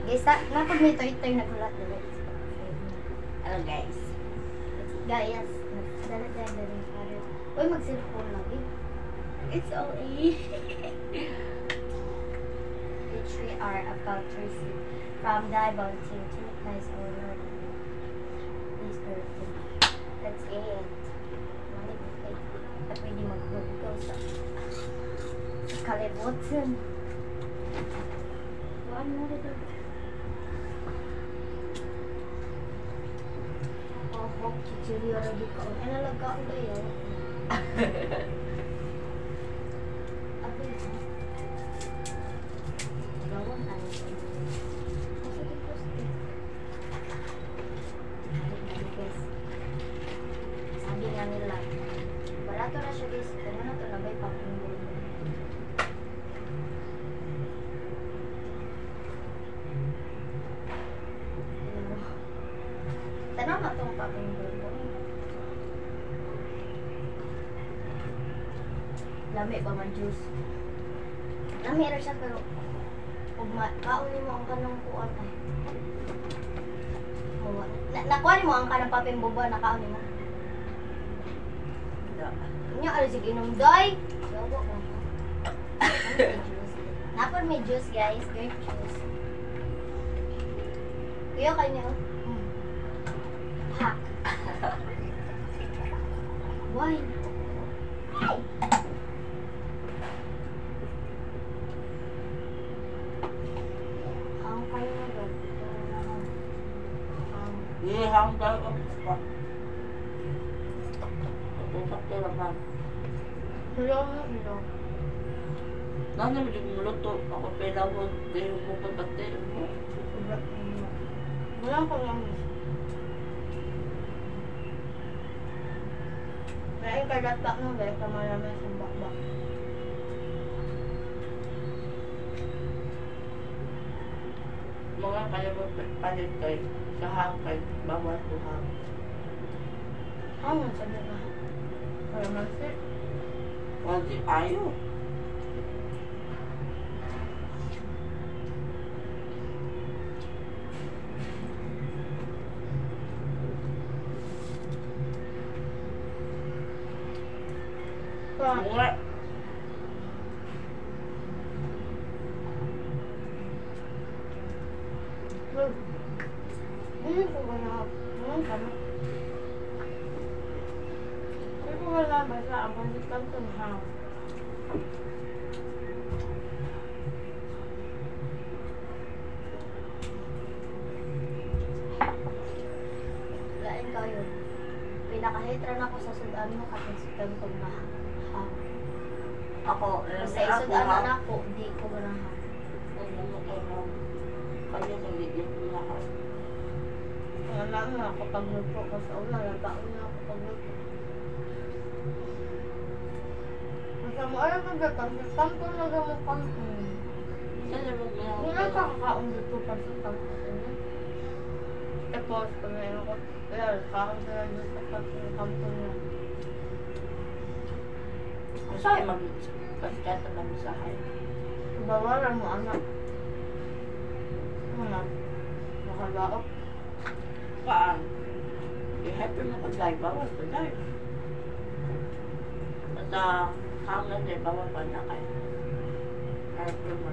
Guys, napag may toy-toy na gulat dali. Hello guys. Guys, dala-dala rin pare. Uy, mag-cellphone lagi. It's OA. Which we are about to receive from the Bible team to replace our Lord. Please perfect. That's it. At pwede mag-go sa kalibutan. Ano mo dito? Oh, chichiri lagi ko. Ano lang ka ulit yun? Abi ito. Gawin tayo sa mga. Kasi dito stick. Guys. Sabi nga nila. Barato na siya guys. Kung ano ito nabay papunggol. Tanong na itong papunggol ko. Lami ba man juice? Lami rin siya pero kaunin mo ang kanang kuwan ay. Nakuha mo ang kanang papimbuba na kaunin mo. Inyo ano sige inom doy. Gawa mo. Napon may juice guys, grape juice. Kuya kayo Hack. Why? Ang kayo na doon. Ihang daw ako pa. Tutak ko naman. Hello, hello. Nana mo yung muluto. Ako pelawag. Kayo mo pagkate mo. Wala pa lang. Kaya yung kagatak mo, guys, kamarami sa bakbak. Mga kaya mo palit kay sahang kay bawal tuhang. Ano sabi na? Para masip. Wadi ayo. Mura. Ini ko na. Kami. Ini ko wala basta abang sitam tunhaw. Lain kayo. Pinakahitran ako sa sudan mo kasi sitam tunhaw. Ako, Sa isod anak ako, di ko ganahan. Kaya kung hindi yung lahat. Wala na ako pagluto kasi una, nagbaon na ako pagluto. Masa mo alam mo ba, pansitang ko na gamang kampung. Wala ka kakaon dito pansitang ko. Tapos, kung meron ko, kaya kakaon sila dito sa kampung niya. Masaya mag-paskata ng sahay. Bawalan mo anak. Ano? Nakalaok. Paan? I-happy mo ka-dive. Bawal ka-dive. Basta hanggang din, bawal pa na kayo. Happy mo.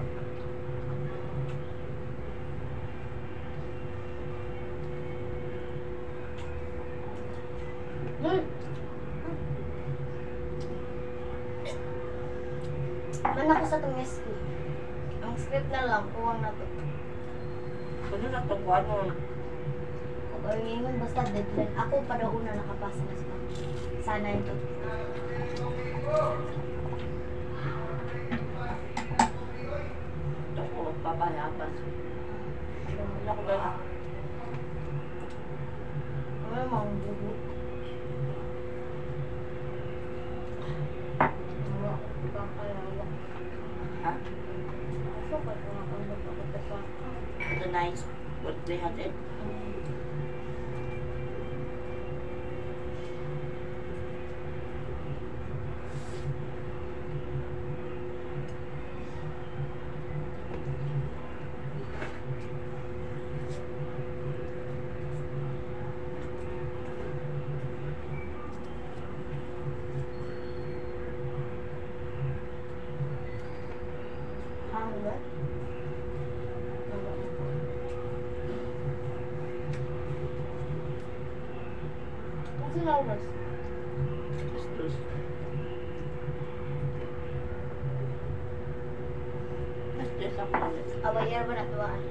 Man ako sa itong SP. Ang script na lang, kuwang na to. Kano na ito, ano? Or ngayon basta deadline. Ako pa daw una nakapasa na sa sana ito. Ito ko, papayapan. Ano ko ba? Ano yung mga bubo? Wala, kakalawa. Ha? So, pag makakambag ako sa The nice birthday natin. lawas. Bastos. Bastos ako ulit. Away ba na tuwaan?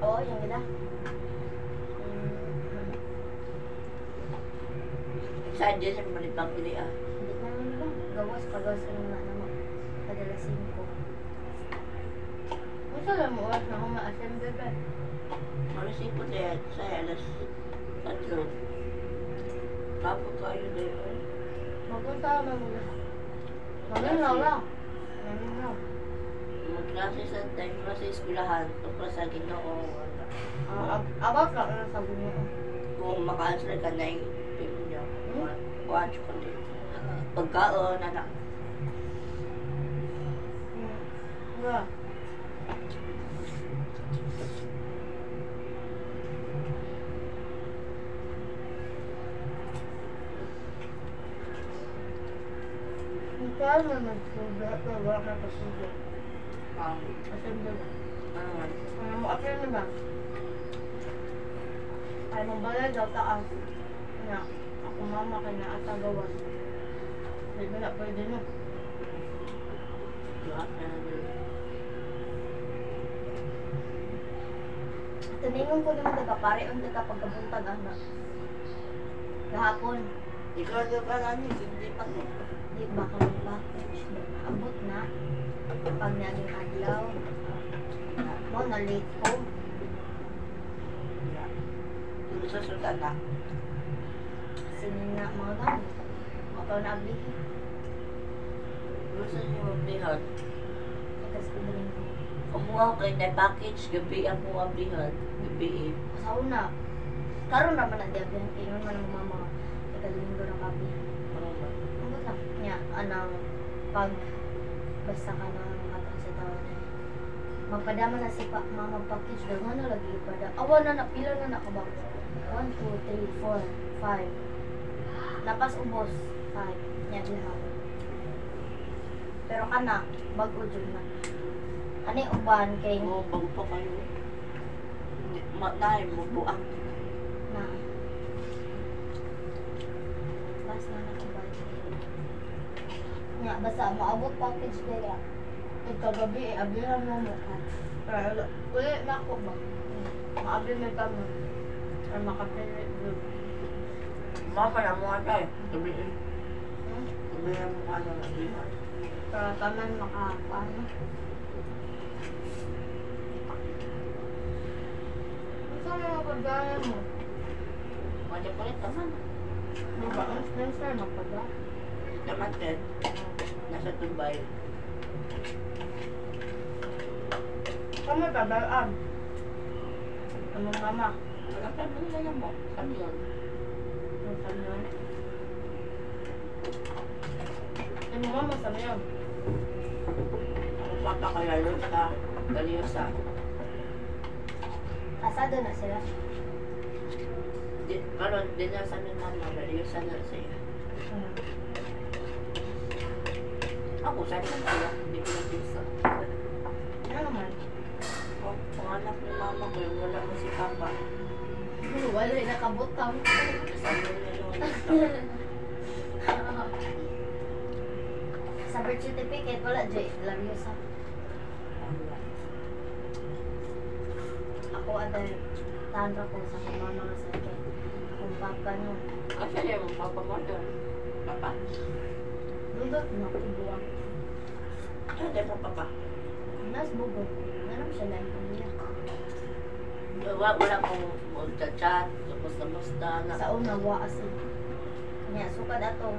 Oo, yung gila. Saan dyan siya malipang ili ah? Hindi na naman ba? Gawas, pagawas ka naman mo. Padala 5. Masa lang mo oras na akong ma-assemble ba? Alas 5 din. Saya alas 3. Tapos tayo din. Magpunta naman muna. Maminaw lang. Maminaw. Magklase sa time mo sa eskwelahan. Tungkol sa ginoo. About lang ang sabi mo. Kung maka-answer ka na yung pin niya. Watch ko din. Pagkaon, anak. Yeah. Kaya naman sugat na wala ka pasugat. Assemble ba? Ano Mo apel na ba? Ay, magbalay daw taas. Nga, ako mama kay na ata gawas. Hindi mo na pwede no. Tumingon ko naman daga, pare ang daga pagkabuntag anak. Gahapon, Ikaw na ba lang hindi pa ko. di ba ka mag-package? Abot na. Pag naging adlaw, mo na late ko. Yung sa sudan na. Sinin na mga gamit. Makaw na ablihin. Gusto niyo mablihad. Ikas ko din ko. Kumuha ko na package, gabi ang mga blihad. Gabi Sa una, karon naman na diabyan. Ingon man ang mama. Ikaliminggo ng kapi. Ambot lang niya, anang pag basta ka na makatang sa taon. Magpadama na si mama package daw nga na lagi pada. Awa na pila na nakabang. 1, 2, 3, 4, 5. Lapas ubos 5. Nya diha. Pero kana bag-o jud na. Ani uban kay Oo, bago pa kayo. Matay mo buang. na. Bas na nakabay. Nya basta maabot package kaya. Kagabi abihan mo mo ka. Pero uli na ako ba? Maabli mo kami. Or makapili. Mama na mo tayo. Gabi Gabi na mo ano na blihad. Para taman makapaano. Saan mga pagdaya mo? Madya pa rin naman. Ang sponsor magpagdaya. Naman din. Nasa Dubai. Kami babayaan. Anong mama? Wala pa mo nila mo. Sabi yun. Ang samyon. Anong mama samyon? Ang papa kaya yun sa Galiosa. Asado na sila. Karon din na sa amin mama. Galiosa na siya. Ako, saan lang sila? Hindi ko nag-isa. Ano naman? Oh, panganak ni mama ko yung wala mo si papa. Wala yung nakabutang. Sabi niya noon. Sa birth certificate, wala Jay. Lariosa. Ako ada tanra ko sa mga mga sakit. Akong papa no. Kasi niya mo papa mo doon. Papa? Dudot na kubuwang. Saan din mo papa? Nas bugo. Nanam siya lang pamilya. Wala kong mag-chat. Basta-basta na. Sa una, wa asin. Kanya, sukad atong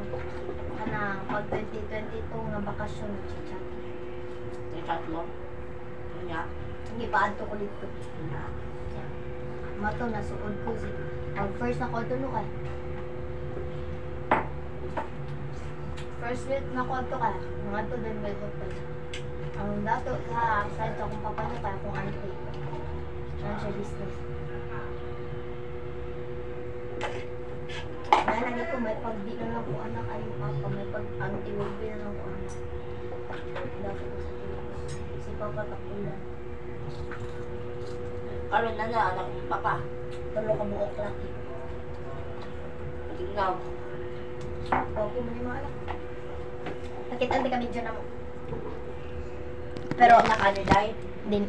kanang pag 2022 nga bakasyon na chat. Chat mo? Nga. Hindi pa adto ko dito. Nga. Mato na suod ko si. Pag first na ko no kay. First week na ko ato kay. Mga to din may hotel. Ang dato sa side akong papa niya kaya kung auntie. Ano siya business. Kaya lagi ko may pag-di na lang ko anak ay papa. May pag-auntie will be na lang ko anak. Dato ko sa tiyo. Si papa tapulan. Karon na na, anak ng papa. Tulo ka buok laki. Tingnan. Okay mo ni mga anak. Nakita hindi kami dyan na mo. Pero, Pero nakanilay.